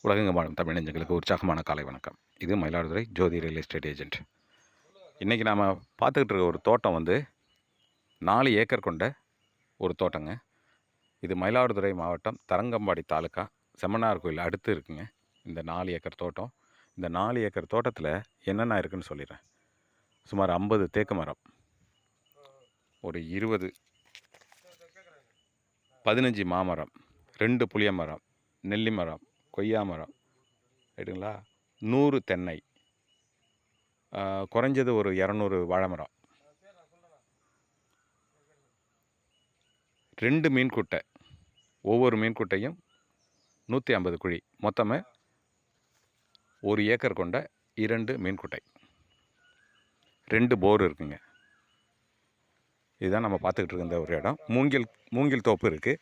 உலகெங்கும் தமிழ் நெஞ்சங்களுக்கு உற்சாகமான காலை வணக்கம். இது மயிலாடுதுறை ஜோதி ரியல் எஸ்டேட் ஏஜென்ட். இன்றைக்கி நாம் பார்த்துக்கிட்டு இருக்க ஒரு தோட்டம் வந்து 4 ஏக்கர் கொண்ட ஒரு தோட்டங்க. இது மயிலாடுதுறை மாவட்டம் தரங்கம்பாடி தாலுக்கா செம்மனார் கோயில் அடுத்து இருக்குங்க இந்த 4 ஏக்கர் தோட்டம். இந்த 4 ஏக்கர் தோட்டத்தில் என்னென்ன இருக்குதுன்னு சொல்லிடுறேன். சுமார் 50 தேக்கு மரம், ஒரு 15 மாமரம், 2 புளிய மரம், நெல்லி மரம், கொய்யா மரம், ரைட்டுங்களா, 100 தென்னை, குறைஞ்சது ஒரு 200 வாழை மரம், 2 மீன் குட்டை, ஒவ்வொரு மீன் குட்டையும் 150 குழி, மொத்தமே 1 ஏக்கர் கொண்ட 2 மீன் குட்டை, 2 போர் இருக்குங்க. இதுதான் நம்ம பார்த்துக்கிட்டு இருக்க இந்த ஒரு இடம். மூங்கில் தோப்பு இருக்குது,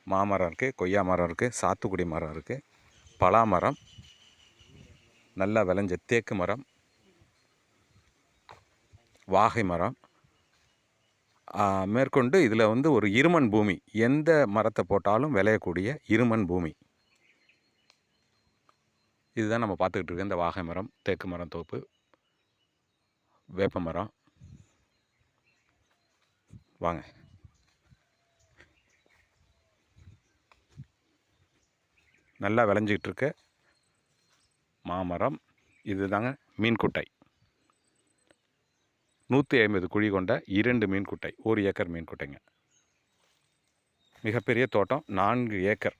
மாமரம் இருக்குது, கொய்யா மரம் இருக்குது, சாத்துக்குடி மரம் இருக்குது, பலா மரம், நல்லா விளைஞ்ச தேக்கு மரம், வாகை மரம், மேற்கொண்டு இதில் வந்து ஒரு இருமண் பூமி, எந்த மரத்தை போட்டாலும் விளையக்கூடிய இருமண் பூமி. இதுதான் நம்ம பார்த்துக்கிட்டு இருக்க இந்த வாகை மரம், தேக்கு மரம் தோப்பு, வேப்ப மரம். வாங்க, நல்லா விளைஞ்சிக்கிட்டு இருக்க மாமரம். இது தாங்க மீன் குட்டை, 150 குழி கொண்ட 2 மீன் குட்டை, 1 ஏக்கர் மீன் குட்டைங்க. மிகப்பெரிய தோட்டம், 4 ஏக்கர்.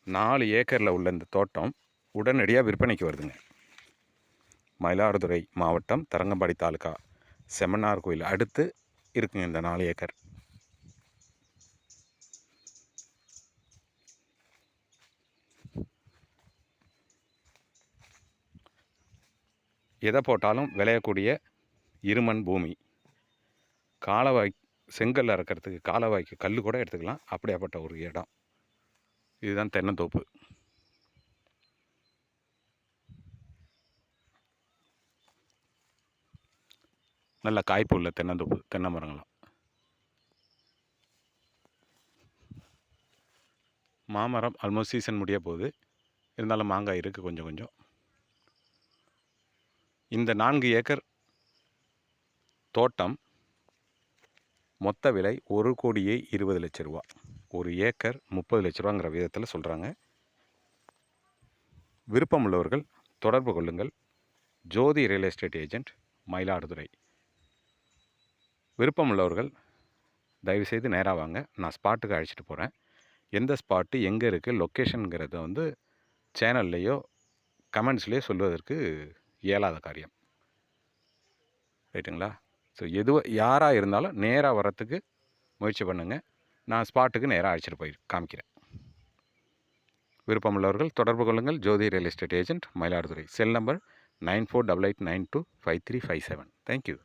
4 ஏக்கரில் உள்ள இந்த தோட்டம் உடனடியாக விற்பனைக்கு வருதுங்க. மயிலாடுதுறை மாவட்டம் தரங்கம்பாடி தாலுக்கா செம்மனார் கோயில் அடுத்து இருக்குங்க இந்த 4 ஏக்கர். எதை போட்டாலும் விளையக்கூடிய இருமண் பூமி. காலவாய் செங்கல் அறுக்கிறதுக்கு காலவாய்க்கு கல் கூட எடுத்துக்கலாம், அப்படியாப்பட்ட ஒரு இடம். இதுதான் தென்னந்தோப்பு. நல்ல காய்ப்பு உள்ள தென்னந்தோப்பு, தென்னை மரங்களாம். மாமரம் ஆல்மோஸ்ட் சீசன் முடிய போகுது, இருந்தாலும் மாங்காய் இருக்குது கொஞ்சம் கொஞ்சம். இந்த 4 ஏக்கர் தோட்டம் மொத்த விலை 1,20,00,000 ரூபா. 1 ஏக்கர் 30 லட்ச ரூபாங்கிற விதத்தில் சொல்கிறாங்க. விருப்பம் உள்ளவர்கள் தொடர்பு கொள்ளுங்கள். Jothi real estate agent, Mayiladuthurai. விருப்பம் உள்ளவர்கள் தயவுசெய்து நேராக வாங்க, நான் ஸ்பாட்டுக்கு அழைச்சிட்டு போகிறேன். எந்த ஸ்பாட்டு எங்கே இருக்குது, லொக்கேஷனுங்கிறத வந்து சேனல்லையோ கமெண்ட்ஸ்லேயோ சொல்வதற்கு இயலாத காரியம், ரைட்டுங்களா? ஸோ யாராக இருந்தாலும் நேராக வர்றதுக்கு முயற்சி பண்ணுங்கள். நான் ஸ்பாட்டுக்கு நேராக அழைச்சிட்டு போய் காமிக்கிறேன். விருப்பமுள்ளவர்கள் தொடர்பு கொள்ளுங்கள். Jothi real estate agent, Mayiladuthurai. Cell number 9488925357. Thank you.